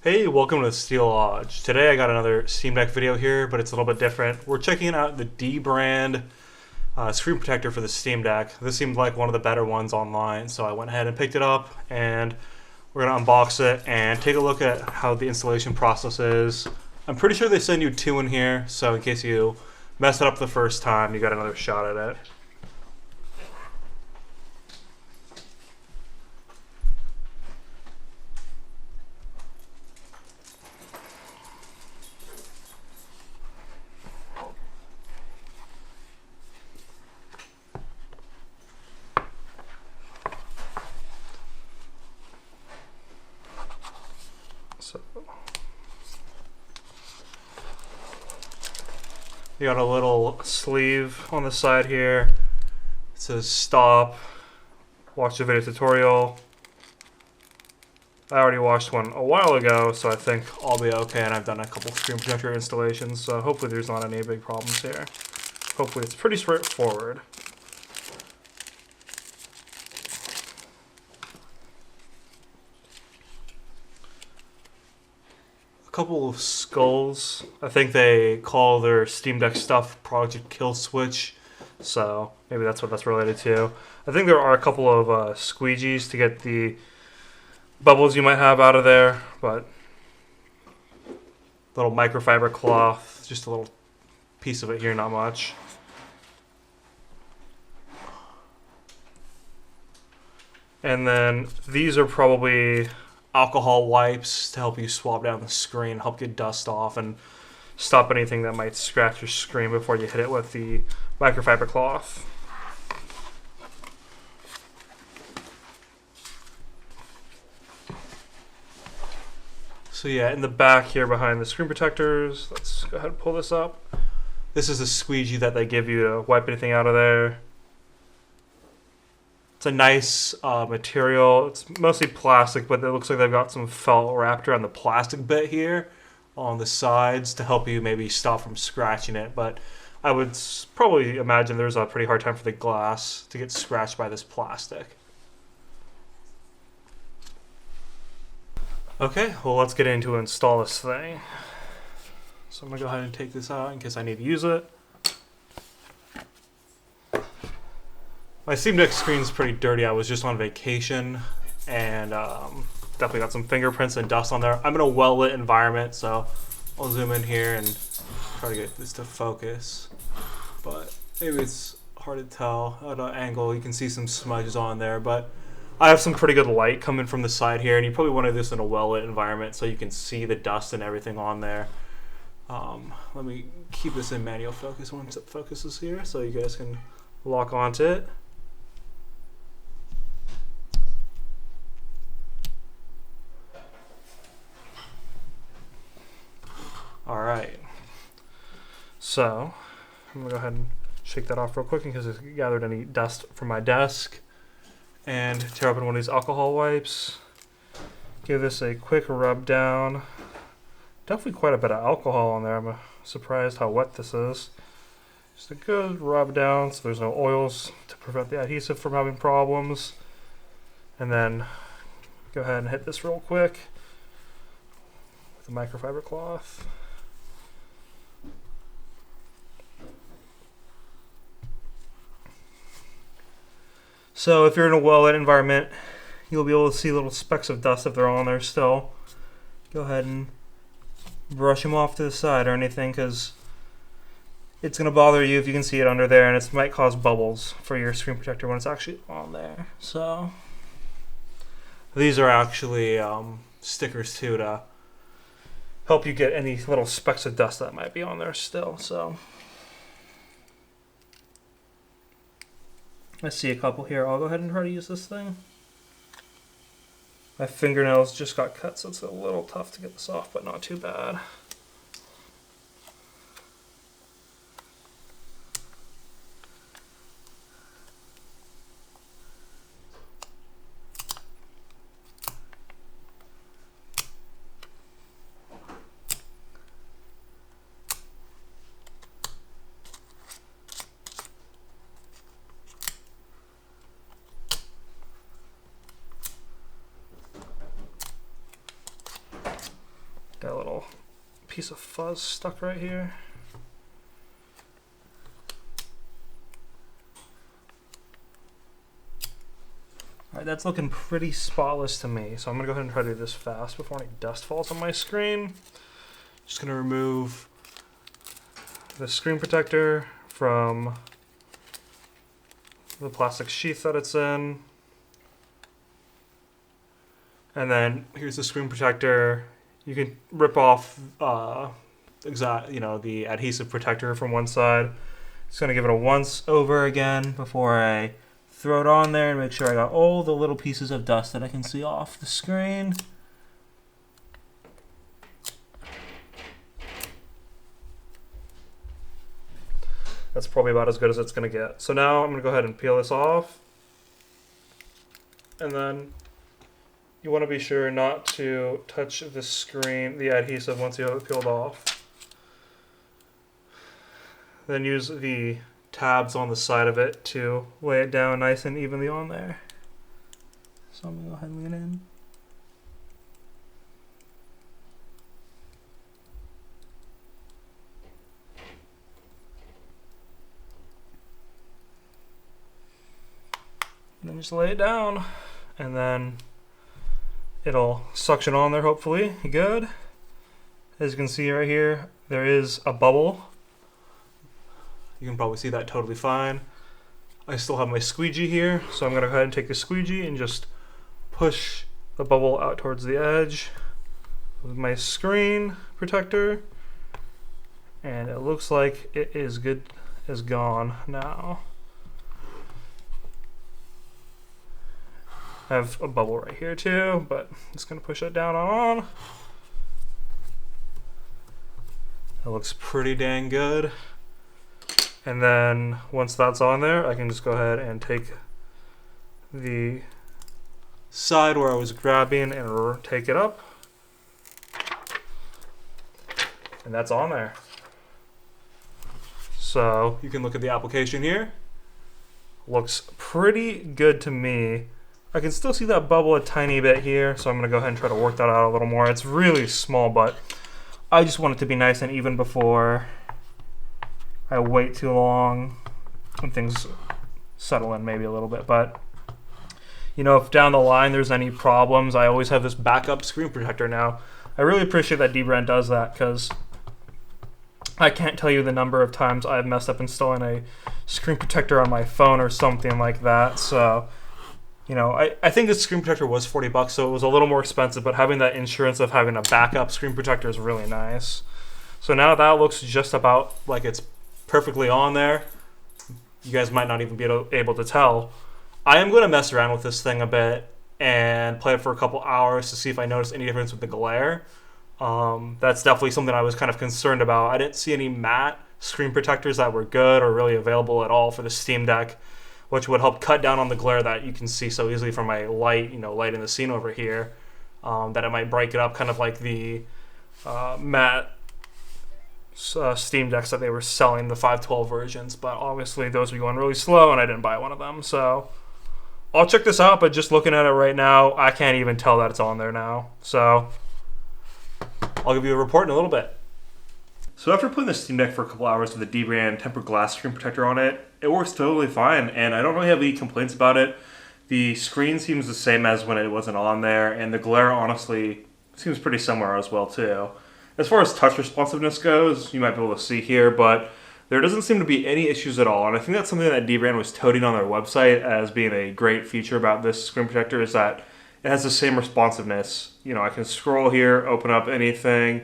Hey, welcome to Steel Lodge. Today I got another Steam Deck video here, but it's a little bit different. We're checking out the Dbrand screen protector for the Steam Deck. This seemed like one of the better ones online, so I went ahead and picked it up, and we're going to unbox it and take a look at how the installation process is. I'm pretty sure they send you two in here, so in case you mess it up the first time, you got another shot at it. So you got a little sleeve on the side here. It says stop, watch the video tutorial. I already watched one a while ago, so I think I'll be okay, and I've done a couple screen protector installations, so hopefully there's not any big problems here. Hopefully it's pretty straightforward. A couple of skulls. I think they call their Steam Deck stuff Project Kill Switch, so maybe that's what that's related to. I think there are a couple of squeegees to get the bubbles you might have out of there, but little microfiber cloth, just a little piece of it here, not much. And then these are probably alcohol wipes to help you swab down the screen, help get dust off, and stop anything that might scratch your screen before you hit it with the microfiber cloth. So yeah, in the back here behind the screen protectors, let's go ahead and pull this up. This is a squeegee that they give you to wipe anything out of there. It's a nice material. It's mostly plastic, but it looks like they've got some felt wrapped around the plastic bit here on the sides to help you maybe stop from scratching it. But I would probably imagine there's a pretty hard time for the glass to get scratched by this plastic. Okay, well, let's get into install this thing. So I'm going to go ahead and take this out in case I need to use it. My Steam Deck screen's pretty dirty. I was just on vacation and definitely got some fingerprints and dust on there. I'm in a well-lit environment, so I'll zoom in here and try to get this to focus. But maybe it's hard to tell at an angle. You can see some smudges on there, but I have some pretty good light coming from the side here, and you probably want to do this in a well-lit environment so you can see the dust and everything on there. Let me keep this in manual focus once it focuses here so you guys can lock onto it. Alright, so I'm going to go ahead and shake that off real quick in case it gathered any dust from my desk. And tear open one of these alcohol wipes. Give this a quick rub down. Definitely quite a bit of alcohol on there. I'm surprised how wet this is. Just a good rub down so there's no oils to prevent the adhesive from having problems. And then go ahead and hit this real quick with a microfiber cloth. So if you're in a well-lit environment, you'll be able to see little specks of dust if they're on there still. Go ahead and brush them off to the side or anything, because it's going to bother you if you can see it under there, and it might cause bubbles for your screen protector when it's actually on there. So these are actually stickers too to help you get any little specks of dust that might be on there still. So I see a couple here. I'll go ahead and try to use this thing. My fingernails just got cut, so it's a little tough to get this off, but not too bad. Got a little piece of fuzz stuck right here. Alright, that's looking pretty spotless to me, so I'm going to go ahead and try to do this fast before any dust falls on my screen. Just going to remove the screen protector from the plastic sheath that it's in. And then here's the screen protector. You can rip off the adhesive protector from one side. Just going to give it a once over again before I throw it on there and make sure I got all the little pieces of dust that I can see off the screen. That's probably about as good as it's going to get. So now I'm going to go ahead and peel this off. And then you want to be sure not to touch the screen, the adhesive, once you have it peeled off. Then use the tabs on the side of it to lay it down nice and evenly on there. So I'm going to go ahead and lean in. And then just lay it down, and then it'll suction on there hopefully. Good. As you can see right here, there is a bubble. You can probably see that totally fine. I still have my squeegee here, so I'm going to go ahead and take the squeegee and just push the bubble out towards the edge with my screen protector. And it looks like it is good as gone now. I have a bubble right here too, but I'm just going to push it down on. It looks pretty dang good. And then once that's on there, I can just go ahead and take the side where I was grabbing and take it up. And that's on there. So you can look at the application here. Looks pretty good to me. I can still see that bubble a tiny bit here, so I'm going to go ahead and try to work that out a little more. It's really small, but I just want it to be nice and even before I wait too long and things settle in maybe a little bit. But, you know, if down the line there's any problems, I always have this backup screen protector now. I really appreciate that Dbrand does that, because I can't tell you the number of times I've messed up installing a screen protector on my phone or something like that. So, you know, I think the screen protector was $40, so it was a little more expensive, but having that insurance of having a backup screen protector is really nice. So now that looks just about like it's perfectly on there. You guys might not even be able to tell. I am going to mess around with this thing a bit and play it for a couple hours to see if I notice any difference with the glare. That's definitely something I was kind of concerned about. I didn't see any matte screen protectors that were good or really available at all for the Steam Deck, which would help cut down on the glare that you can see so easily from my light, light in the scene over here, that it might break it up, kind of like the matte Steam Decks that they were selling, the 512 versions, but obviously those were going really slow and I didn't buy one of them. So I'll check this out, but just looking at it right now, I can't even tell that it's on there now. So I'll give you a report in a little bit. So after putting the Steam Deck for a couple hours with the Dbrand tempered glass screen protector on it, it works totally fine, and I don't really have any complaints about it. The screen seems the same as when it wasn't on there, and the glare honestly seems pretty similar as well too. As far as touch responsiveness goes, you might be able to see here, but there doesn't seem to be any issues at all, and I think that's something that Dbrand was touting on their website as being a great feature about this screen protector, is that it has the same responsiveness. I can scroll here, open up anything.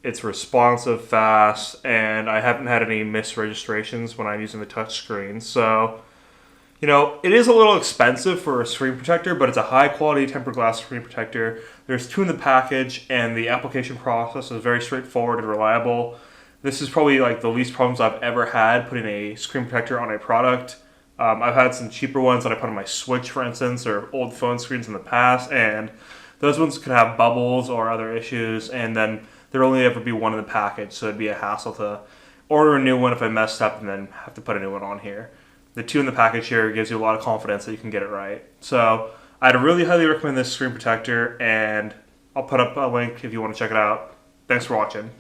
It's responsive, fast, and I haven't had any misregistrations when I'm using the touch screen. So, it is a little expensive for a screen protector, but it's a high-quality tempered glass screen protector. There's 2 in the package, and the application process is very straightforward and reliable. This is probably like the least problems I've ever had putting a screen protector on a product. I've had some cheaper ones that I put on my Switch, for instance, or old phone screens in the past, and those ones can have bubbles or other issues, and then there'll only ever be one in the package, so it'd be a hassle to order a new one if I messed up and then have to put a new one on here. The 2 in the package here gives you a lot of confidence that you can get it right. So I'd really highly recommend this screen protector, and I'll put up a link if you want to check it out. Thanks for watching.